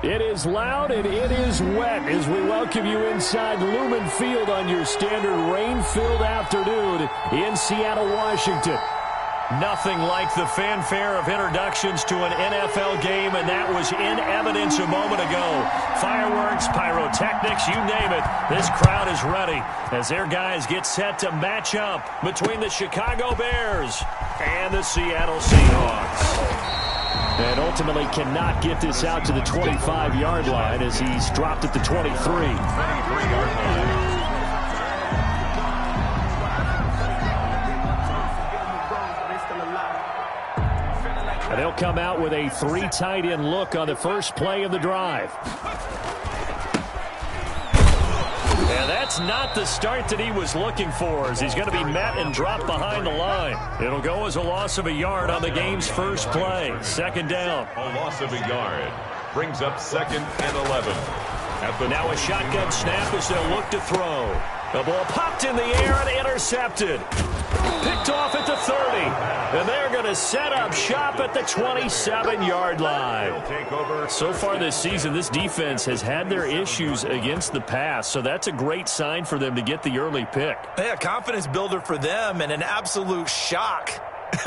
It is loud and it is wet as we welcome you inside Lumen Field on your standard rain-filled afternoon in Seattle, Washington. Nothing like the fanfare of introductions to an NFL game, and that was in evidence a moment ago. Fireworks, pyrotechnics, you name it. This crowd is ready as their guys get set to match up between the Chicago Bears and the Seattle Seahawks. And ultimately cannot get this out to the 25-yard line as he's dropped at the 23. And they'll come out with a 3 tight end look on the first play of the drive. And that's not the start that he was looking for, as he's going to be met and dropped behind the line. It'll go as a loss of a yard on the game's first play. Second down. A loss of a yard brings up 2nd and 11. Now a shotgun snap as they'll look to throw. The ball popped in the air and intercepted. Picked off at the 30. And they're going to set up shop at the 27-yard line. So far this season, this defense has had their issues against the pass, so that's a great sign for them to get the early pick. Yeah, confidence builder for them and an absolute shock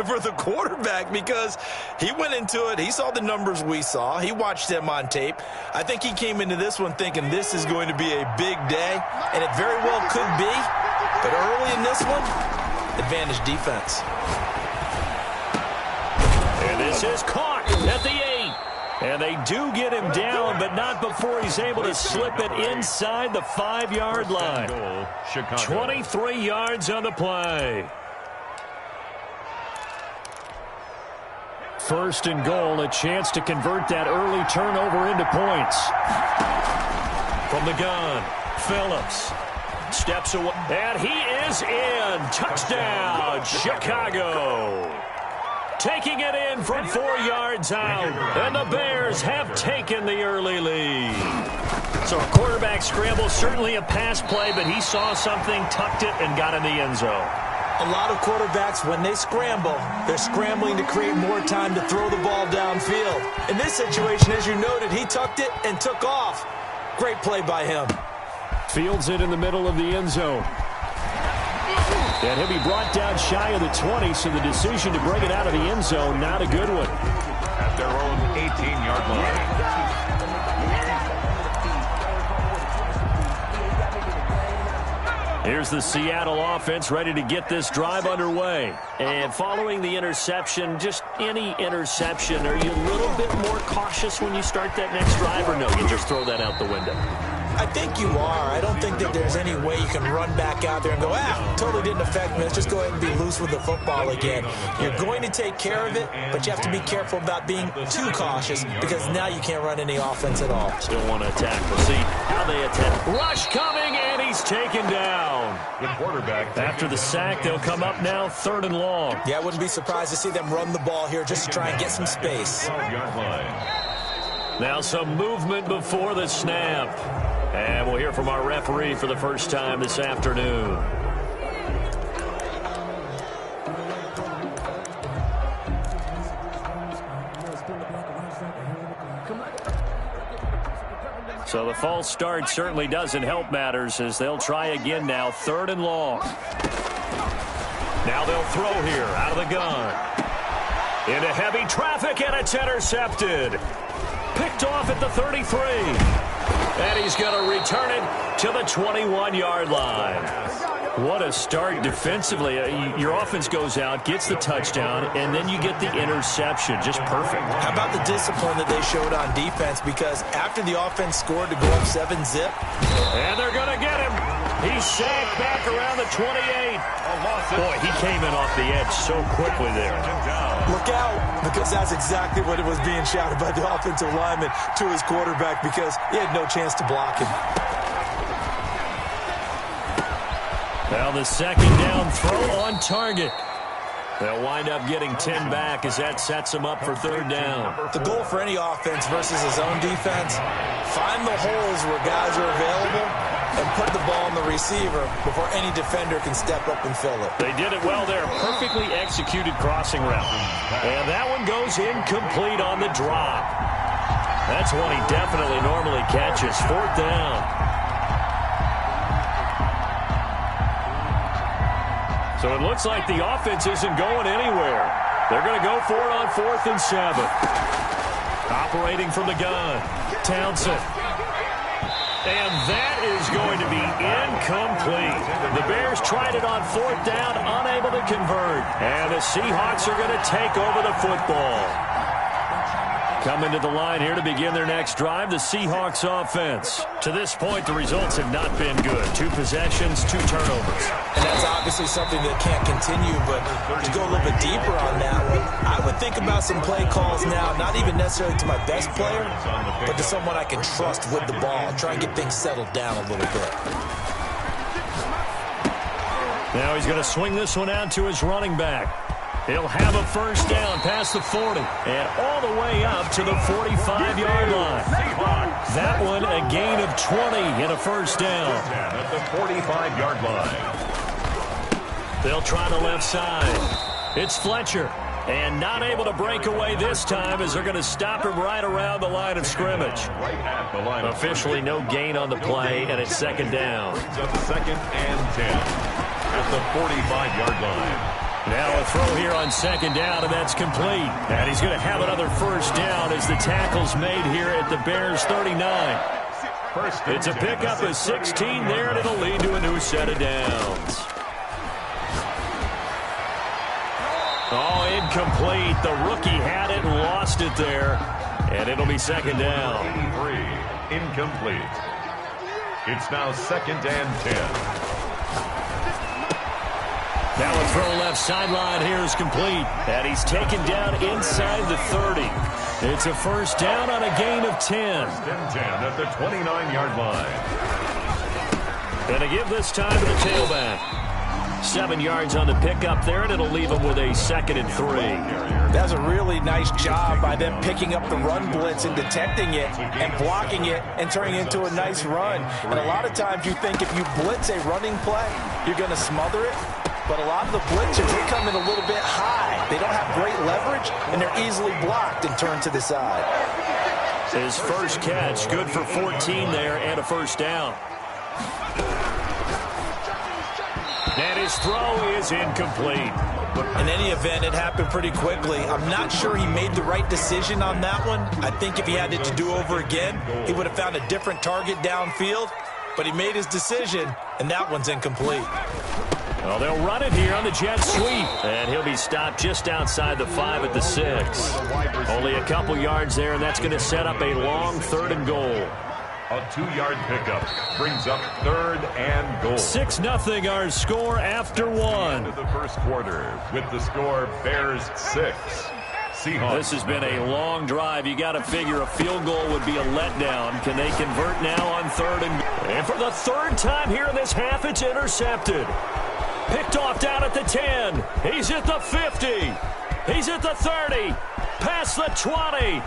for the quarterback because he went into it. He saw the numbers we saw. He watched them on tape. I think he came into this one thinking this is going to be a big day, and it very well could be. But early in this one, advantage defense. And this is caught at the 8. And they do get him down, but not before he's able to slip it inside the 5-yard line. 23 yards on the play. First and goal, a chance to convert that early turnover into points. From the gun, Phillips steps away, and he is in. Touchdown, Chicago. Taking it in from 4 yards out, and the Bears have taken the early lead. So a quarterback scramble, certainly a pass play, but he saw something, tucked it, and got in the end zone. A lot of quarterbacks, when they scramble, they're scrambling to create more time to throw the ball downfield. In this situation, as you noted, he tucked it and took off. Great play by him. Fields it in the middle of the end zone. And he'll be brought down shy of the 20, so the decision to bring it out of the end zone, not a good one. At their own 18-yard line. Here's the Seattle offense ready to get this drive underway. And following the interception, just any interception, are you a little bit more cautious when you start that next drive, or no, you just throw that out the window? I think you are. I don't think that there's any way you can run back out there and go, totally didn't affect me. Let's just go ahead and be loose with the football again. You're going to take care of it, but you have to be careful about being too cautious because now you can't run any offense at all. Still want to attack. We'll see how they attack. Rush coming, and he's taken down. The quarterback. After the sack, they'll come up now 3rd and long. Yeah, I wouldn't be surprised to see them run the ball here just to try and get some space. 12-yard line. Now some movement before the snap. And we'll hear from our referee for the first time this afternoon. So the false start certainly doesn't help matters as they'll try again now, 3rd and long. Now they'll throw here out of the gun. Into heavy traffic, and it's intercepted. Picked off at the 33. And he's going to return it to the 21-yard line. What a start defensively. Your offense goes out, gets the touchdown, and then you get the interception. Just perfect. How about the discipline that they showed on defense? Because after the offense scored to go up 7-zip. And they're going to get him. He's sacked back around the 28. Boy, he came in off the edge so quickly there. Look out, because that's exactly what it was being shouted by the offensive lineman to his quarterback because he had no chance to block him. Now the second down throw on target. They'll wind up getting 10 back as that sets them up for 3rd down. The goal for any offense versus his own defense, find the holes where guys are available and put the ball on the receiver before any defender can step up and fill it. They did it well there. Perfectly executed crossing route. And that one goes incomplete on the drop. That's one he definitely normally catches. 4th down. So it looks like the offense isn't going anywhere. They're going to go for it on 4th and 7. Operating from the gun, Townsend. And that is going to be incomplete. The Bears tried it on 4th down, unable to convert. And the Seahawks are going to take over the football. Coming to the line here to begin their next drive, the Seahawks offense. To this point, the results have not been good. 2 possessions, 2 turnovers. And that's obviously something that can't continue, but to go a little bit deeper on that one, I would think about some play calls now, not even necessarily to my best player, but to someone I can trust with the ball. Try and get things settled down a little bit. Now he's going to swing this one out to his running back. He'll have a first down past the 40 and all the way up to the 45-yard line. That one a gain of 20 and a first down. At the 45-yard line. They'll try the left side. It's Fletcher. And not able to break away this time as they're going to stop him right around the line of scrimmage. Officially no gain on the play, and it's 2nd down. 2nd and 10 at the 45-yard line. Now a throw here on 2nd down, and that's complete. And he's going to have another first down as the tackle's made here at the Bears' 39. It's a pickup of 16 there, and it'll lead to a new set of downs. Oh, incomplete. The rookie had it and lost it there. And it'll be 2nd down. 83, incomplete. It's now 2nd and 10. Now a throw left sideline here is complete. And he's taken down inside the 30. It's a first down on a gain of 10. 10 at the 29-yard line. And to give this time to the tailback. 7 yards on the pickup there, and it'll leave him with a 2nd and 3. That's a really nice job by them picking up the run blitz and detecting it and blocking it and turning it into a nice run. And a lot of times you think if you blitz a running play, you're going to smother it. But a lot of the blitzers, they come in a little bit high. They don't have great leverage, and they're easily blocked and turned to the side. His first catch, good for 14 there and a first down. And his throw is incomplete. In any event, it happened pretty quickly. I'm not sure he made the right decision on that one. I think if he had it to do over again, he would have found a different target downfield. But he made his decision, and that one's incomplete. Well, they'll run it here on the jet sweep. And he'll be stopped just outside the 5 at the 6. Only a couple yards there, and that's going to set up a long 3rd and goal. A 2-yard pickup brings up 3rd and goal. 6-0 our score after 1. Into the first quarter with the score Bears 6. Seahawks. This has been a long drive. You got to figure a field goal would be a letdown. Can they convert now on 3rd and goal? And for the 3rd time here in this half, it's intercepted. Picked off down at the 10. He's at the 50. He's at the 30. Past the 20.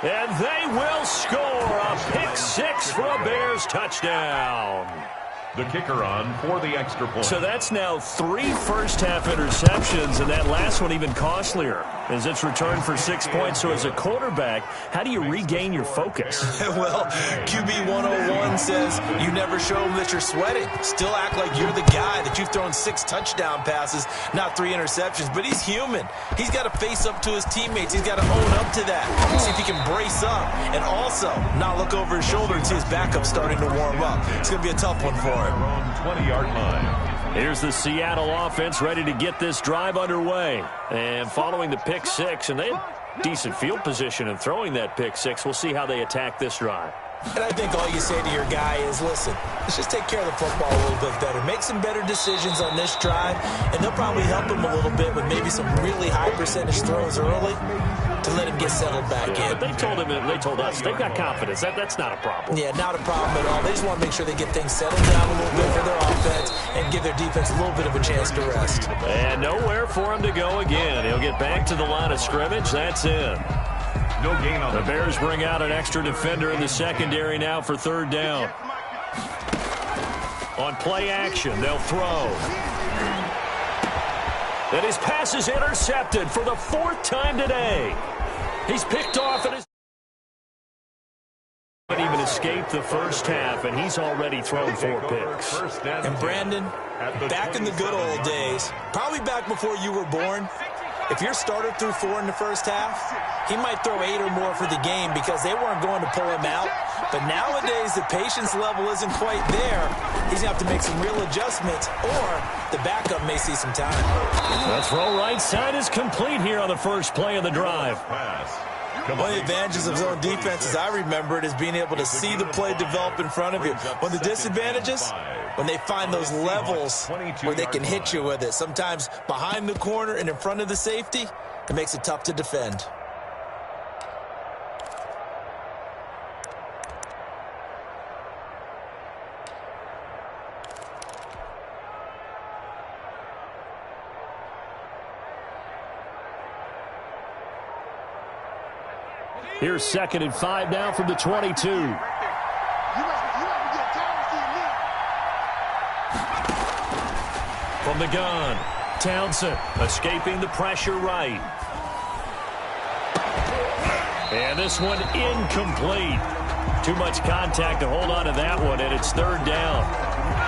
And they will score a pick 6 for a Bears touchdown. The kicker on for the extra point. So that's now 3 first-half interceptions, and that last one even costlier as it's returned for 6 points. So as a quarterback, how do you regain your focus? Well, QB 101 says you never show them that you're sweating. Still act like you're the guy, that you've thrown 6 touchdown passes, not 3 interceptions. But he's human. He's got to face up to his teammates. He's got to own up to that. See if he can brace up and also not look over his shoulder and see his backup starting to warm up. It's going to be a tough one for him. 20-yard line. Here's the Seattle offense ready to get this drive underway. And following the pick 6, and they had decent field position in throwing that pick 6. We'll see how they attack this drive. And I think all you say to your guy is, listen, let's just take care of the football a little bit better. Make some better decisions on this drive, and they'll probably help him a little bit with maybe some really high percentage throws early to let him get settled back in. But they told us they've got confidence. That's not a problem. Yeah, not a problem at all. They just want to make sure they get things settled down a little bit for their offense and give their defense a little bit of a chance to rest. And nowhere for him to go again. He'll get back to the line of scrimmage. That's in. No gain on the Bears bring out an extra defender in the secondary now for 3rd down. On play action, they'll throw. And his pass is intercepted for the 4th time today. He's picked off at his even escape the first half, and he's already thrown 4 picks. And Brandon, back in the good old days, probably back before you were born, if your starter threw 4 in the first half, he might throw 8 or more for the game because they weren't going to pull him out. But nowadays, the patience level isn't quite there. He's going to have to make some real adjustments, or the backup may see some time. The throw right side is complete here on the first play of the drive. One of the advantages of zone defense, as I remember it, is being able to see the play develop in front of you. One of the disadvantages, when they find those levels where they can hit you with it. Sometimes behind the corner and in front of the safety, it makes it tough to defend. Here's 2nd and 5 now from the 22. From the gun, Townsend escaping the pressure right. And this one incomplete. Too much contact to hold on to that one, and it's 3rd down.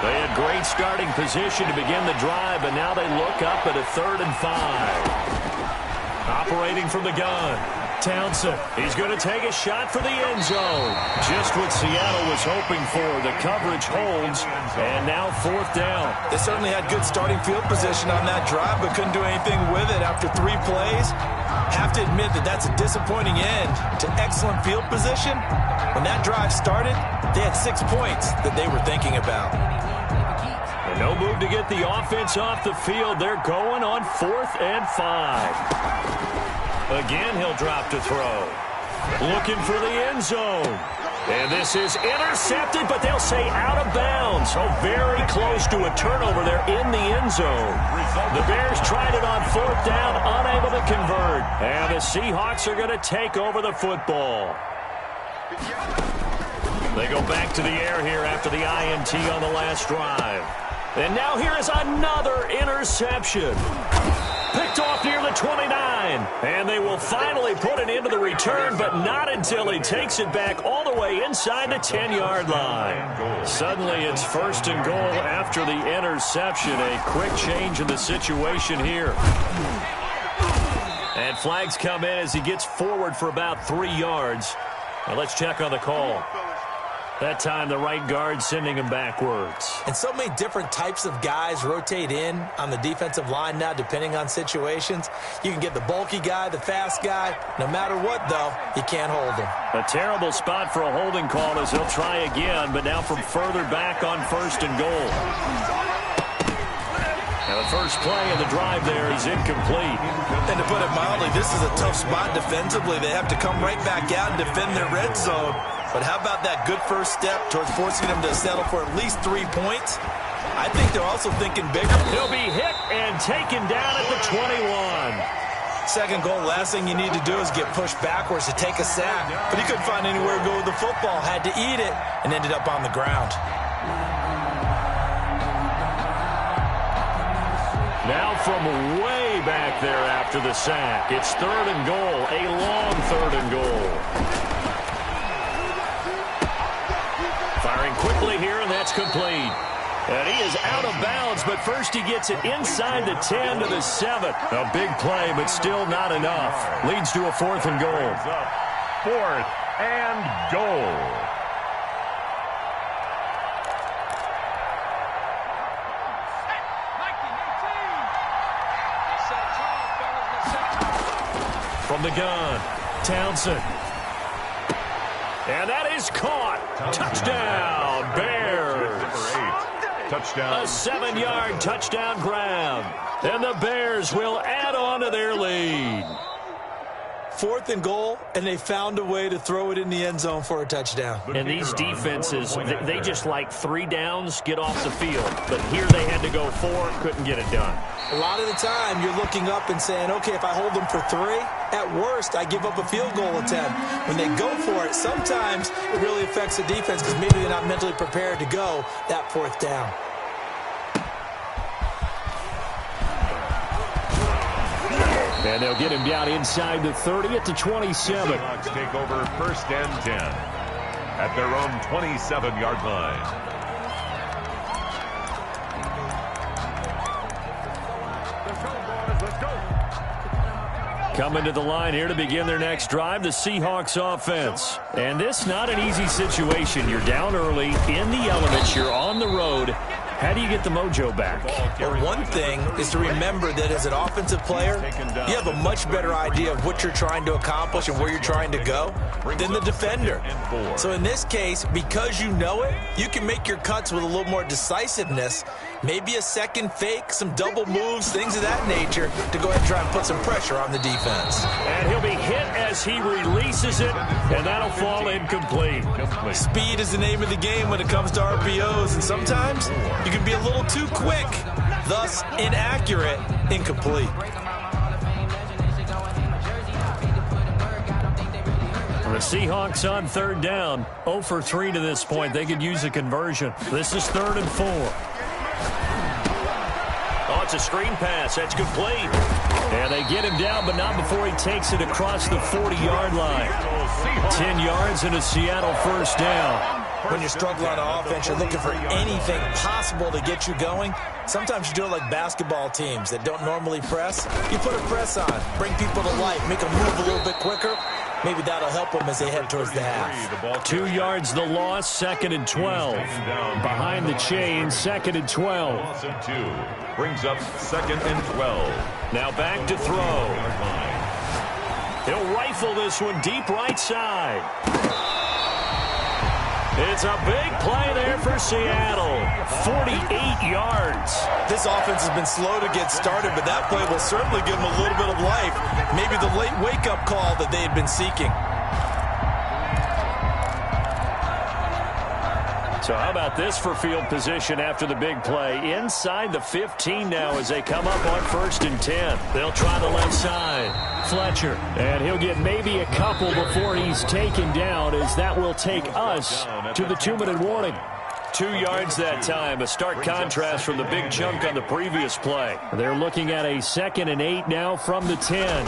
They had great starting position to begin the drive, but now they look up at a 3rd and 5. Operating from the gun. Townsend, he's going to take a shot for the end zone. Just what Seattle was hoping for. The coverage holds, and now 4th down. They certainly had good starting field position on that drive, but couldn't do anything with it after 3 plays. Have to admit that that's a disappointing end to excellent field position. When that drive started, they had 6 points that they were thinking about. And no move to get the offense off the field. They're going on 4th and 5. Again, he'll drop to throw. Looking for the end zone. And this is intercepted, but they'll say out of bounds. So very close to a turnover there in the end zone. The Bears tried it on 4th down, unable to convert. And the Seahawks are going to take over the football. They go back to the air here after the INT on the last drive. And now here is another interception. Picked off near the 29. And they will finally put an end to the return, but not until he takes it back all the way inside the 10-yard line. Suddenly it's 1st and goal after the interception. A quick change in the situation here. And flags come in as he gets forward for about 3 yards. Now let's check on the call. That time, the right guard sending him backwards. And so many different types of guys rotate in on the defensive line now, depending on situations. You can get the bulky guy, the fast guy. No matter what, though, you can't hold him. A terrible spot for a holding call as he'll try again, but now from further back on 1st and goal. And the first play of the drive there is incomplete. And to put it mildly, this is a tough spot defensively. They have to come right back out and defend their red zone. But how about that good first step towards forcing them to settle for at least 3 points? I think they're also thinking bigger. He'll be hit and taken down at the 21. 2nd goal, last thing you need to do is get pushed backwards to take a sack. But he couldn't find anywhere to go with the football, had to eat it, and ended up on the ground. Now from way back there after the sack, it's 3rd and goal, a long 3rd and goal. Firing quickly here, and that's complete. And he is out of bounds, but first he gets it inside the 10 to the 7. A big play, but still not enough. Leads to a 4th and goal. 4th and goal. From the gun, Townsend. And that is caught. Touchdown, Bears. Touchdown. A 7-yard touchdown grab. And the Bears will add on to their lead. 4th and goal, and they found a way to throw it in the end zone for a touchdown. And these defenses, they just like 3 downs, get off the field. But here they had to go 4, couldn't get it done. A lot of the time, you're looking up and saying, okay, if I hold them for 3, at worst, I give up a field goal attempt. When they go for it, sometimes it really affects the defense because maybe they're not mentally prepared to go that 4th down. And they'll get him down inside the 30 at the 27. Seahawks take over 1st and 10. at their own 27-yard line. Coming to the line here to begin their next drive, the Seahawks offense. And this not an easy situation. You're down early, in the elements, you're on the road. How do you get the mojo back? Well, one thing is to remember that as an offensive player, you have a much better idea of what you're trying to accomplish and where you're trying to go than the defender. So in this case, because you know it, you can make your cuts with a little more decisiveness, maybe a second fake, some double moves, things of that nature, to go ahead and try and put some pressure on the defense. And he'll be hit as he releases it, and that'll fall incomplete. Speed is the name of the game when it comes to RPOs, and sometimes you can be a little too quick, thus inaccurate, incomplete. The Seahawks on third down, 0 for 3 to this point. They could use a conversion. This is 3rd and 4. Oh, it's a screen pass. That's complete. And they get him down, but not before he takes it across the 40-yard line. 10 yards and a Seattle first down. When you're struggling on offense, you're looking for anything possible to get you going. Sometimes you do it like basketball teams that don't normally press. You put a press on, bring people to life, make them move a little bit quicker. Maybe that'll help them as they head towards the half. 2 yards the loss, 2nd and 12. Behind the chain, 2nd and 12. Loss of 2 brings up 2nd and 12. Now back to throw. He'll rifle this one deep right side. It's a big play there for Seattle. 48 yards. This offense has been slow to get started, but that play will certainly give them a little bit of life. Maybe the late wake-up call that they had been seeking. So how about this for field position after the big play? Inside the 15 now as they come up on 1st and 10. They'll try the left side. Fletcher. And he'll get maybe a couple before he's taken down, as that will take us to the 2-minute warning. 2 yards that time. A stark contrast from the big chunk on the previous play. They're looking at a 2nd and 8 now from the 10.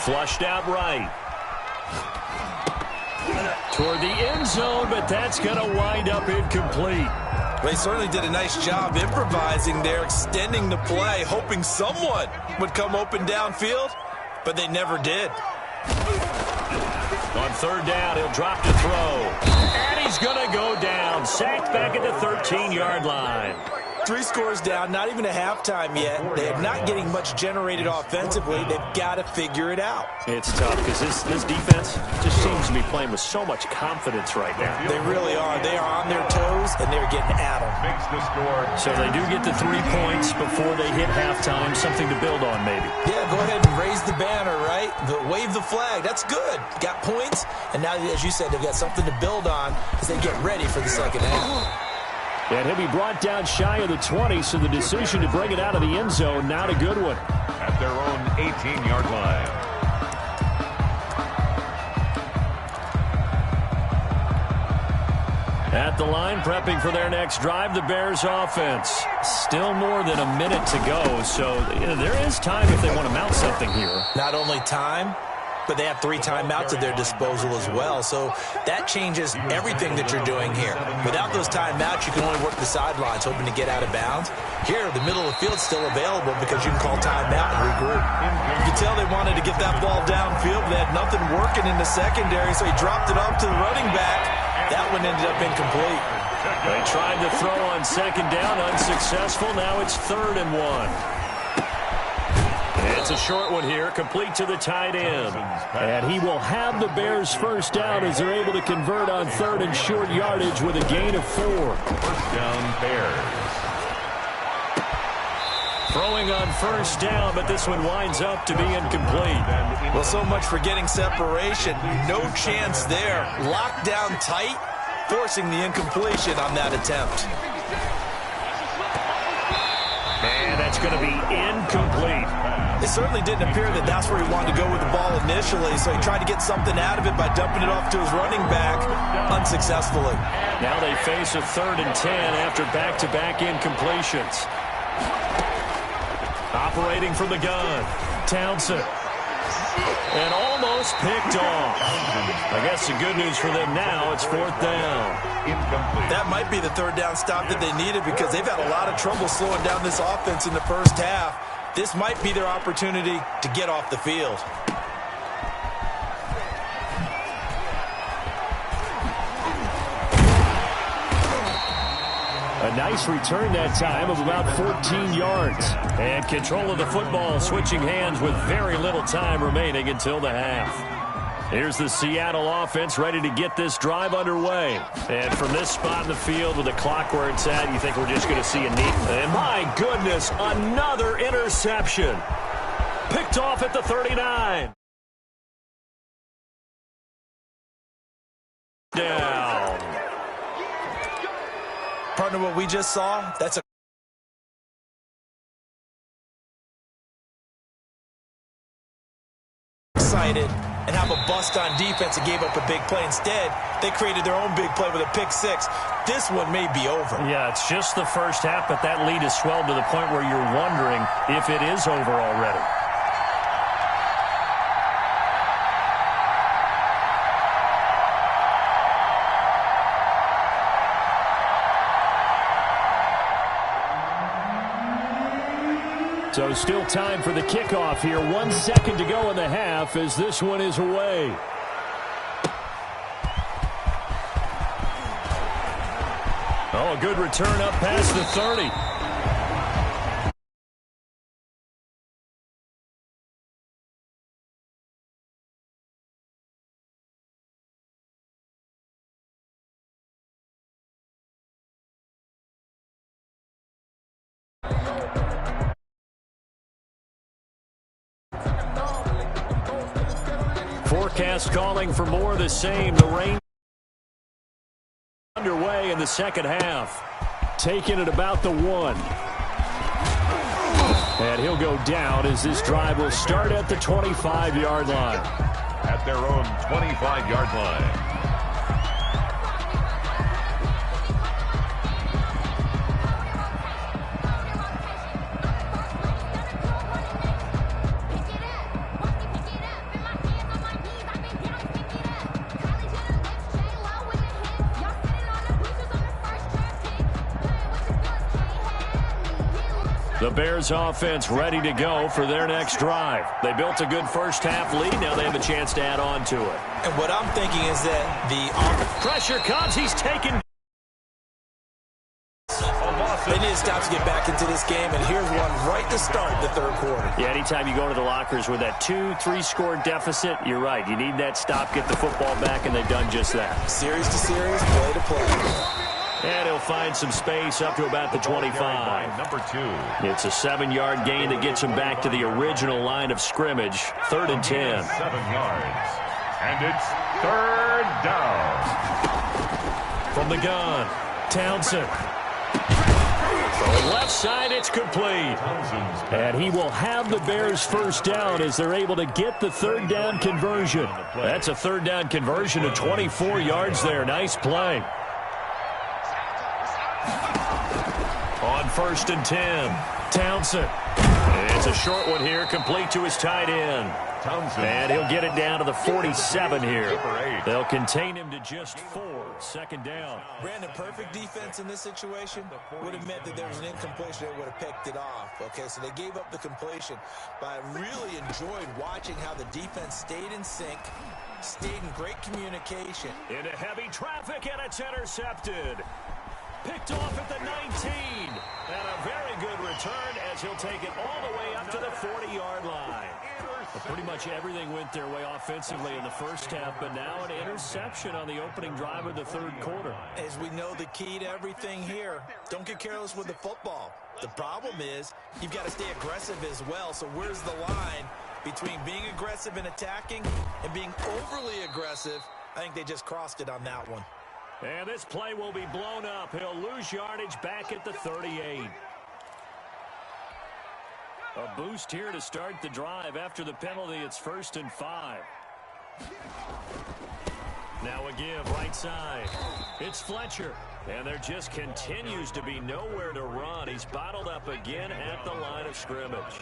Flushed out right. Toward the end zone, but that's going to wind up incomplete. They certainly did a nice job improvising there, extending the play, hoping someone would come open downfield, but they never did. On 3rd down, he'll drop to throw. And he's going to go down. Sacked back at the 13-yard line. 3 scores down, not even a halftime yet. They are not getting much generated offensively. They've got to figure it out. It's tough because this defense just seems to be playing with so much confidence right now. They really are. They are on their toes, and they're getting at them. Makes the score. So they do get the 3 points before they hit halftime. Something to build on, maybe. Yeah, go ahead and raise the banner, right? Wave the flag. That's good. Got points, and now, as you said, they've got something to build on as they get ready for the second half. And he'll be brought down shy of the 20, so the decision to bring it out of the end zone, not a good one. At their own 18-yard line. At the line, prepping for their next drive, the Bears offense. Still more than a minute to go, so there is time if they want to mount something here. Not only time, but they have 3 timeouts at their disposal as well. So that changes everything that you're doing here. Without those timeouts, you can only work the sidelines, hoping to get out of bounds. Here, the middle of the field's still available because you can call timeout and regroup. You can tell they wanted to get that ball downfield, but they had nothing working in the secondary, so he dropped it off to the running back. That one ended up incomplete. They tried to throw on 2nd down, unsuccessful. Now it's 3rd and 1. It's a short one here, complete to the tight end. And he will have the Bears first down as they're able to convert on 3rd and short yardage with a gain of 4. First down, Bears. Throwing on 1st down, but this one winds up to be incomplete. Well, so much for getting separation. No chance there. Locked down tight, forcing the incompletion on that attempt. And that's going to be incomplete. It certainly didn't appear that that's where he wanted to go with the ball initially, so he tried to get something out of it by dumping it off to his running back unsuccessfully. Now they face a 3rd and 10 after back-to-back incompletions. Operating from the gun, Townsend. And almost picked off. I guess the good news for them now, it's 4th down. Incomplete. That might be the 3rd down stop that they needed because they've had a lot of trouble slowing down this offense in the first half. This might be their opportunity to get off the field. A nice return that time of about 14 yards. And control of the football switching hands with very little time remaining until the half. Here's the Seattle offense ready to get this drive underway. And from this spot in the field with the clock where it's at, you think we're just going to see a neat... And my goodness, another interception. Picked off at the 39. Down. Partner, what we just saw, that's a excited and have a bust on defense and gave up a big play. Instead, they created their own big play with a pick six. This one may be over. Yeah, it's just the first half, but that lead has swelled to the point where you're wondering if it is over already. So still time for the kickoff here. 1 second to go in the half as this one is away. Oh, a good return up past the 30. Forecast calling for more of the same. The rain underway in the second half. Taking it about the 1. And he'll go down as this drive will start at the 25-yard line. At their own 25-yard line. The Bears offense ready to go for their next drive. They built a good first half lead. Now they have a chance to add on to it. And what I'm thinking is that the pressure comes. He's taken. They need to stop to get back into this game, and here's one right to start the third quarter. Yeah, anytime you go to the lockers with that 2-3 score deficit, you're right. You need that stop, get the football back, and they've done just that. Series to series, play to play. And he'll find some space up to about the 25. Number 2. It's a 7-yard gain that gets him back to the original line of scrimmage. 3rd and 10. 7 yards. And it's 3rd down. From the gun, Townsend. From left side, it's complete. And he will have the Bears first down as they're able to get the 3rd down conversion. That's a 3rd down conversion to 24 yards there. Nice play. On 1st and 10, Townsend. It's a short one here, complete to his tight end. Townsend. And he'll get it down to the 47 here. They'll contain him to just 4. 2nd down. Brandon, perfect defense in this situation would have meant that there was an incompletion that would have picked it off. Okay, so they gave up the completion. But I really enjoyed watching how the defense stayed in sync, stayed in great communication. Into heavy traffic, and it's intercepted. Picked off at the 19. And a very good return as he'll take it all the way up to the 40-yard line. Well, pretty much everything went their way offensively in the first half, but now an interception on the opening drive of the 3rd quarter. As we know, the key to everything here, don't get careless with the football. The problem is you've got to stay aggressive as well. So where's the line between being aggressive and attacking and being overly aggressive? I think they just crossed it on that one. And this play will be blown up. He'll lose yardage back at the 38. A boost here to start the drive. After the penalty, it's 1st and 5. Now a give right side. It's Fletcher. And there just continues to be nowhere to run. He's bottled up again at the line of scrimmage.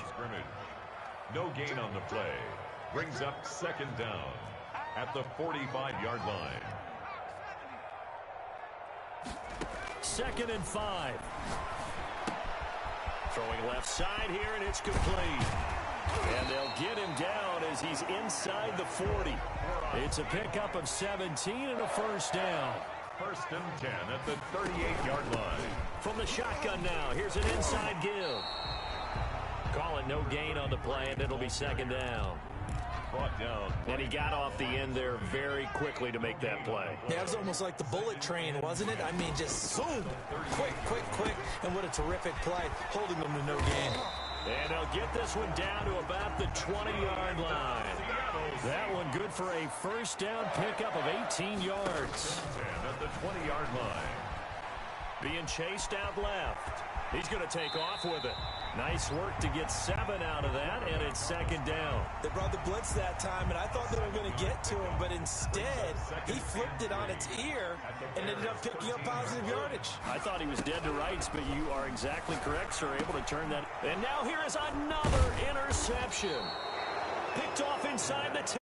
No gain on the play. brings up second down at the 45-yard line. 2nd and 5. Throwing left side here, and it's complete. And they'll get him down as he's inside the 40. It's a pickup of 17 and a first down. 1st and 10 at the 38-yard line. From the shotgun now, here's an inside give. Call it no gain on the play, and it'll be 2nd down. Brought down. And he got off the end there very quickly to make that play. Yeah, it was almost like the bullet train, wasn't it? I mean, just zoomed. Quick, quick, quick. And what a terrific play, holding them to no gain. And they'll get this one down to about the 20-yard line. That one good for a first down pickup of 18 yards. And at the 20-yard line. Being chased out left. He's going to take off with it. Nice work to get 7 out of that, and it's 2nd down. They brought the blitz that time, and I thought they were going to get to him, but instead, he flipped it on its ear and ended up picking up positive yardage. I thought he was dead to rights, but you are exactly correct, sir, able to turn that. And now here is another interception. Picked off inside the 10.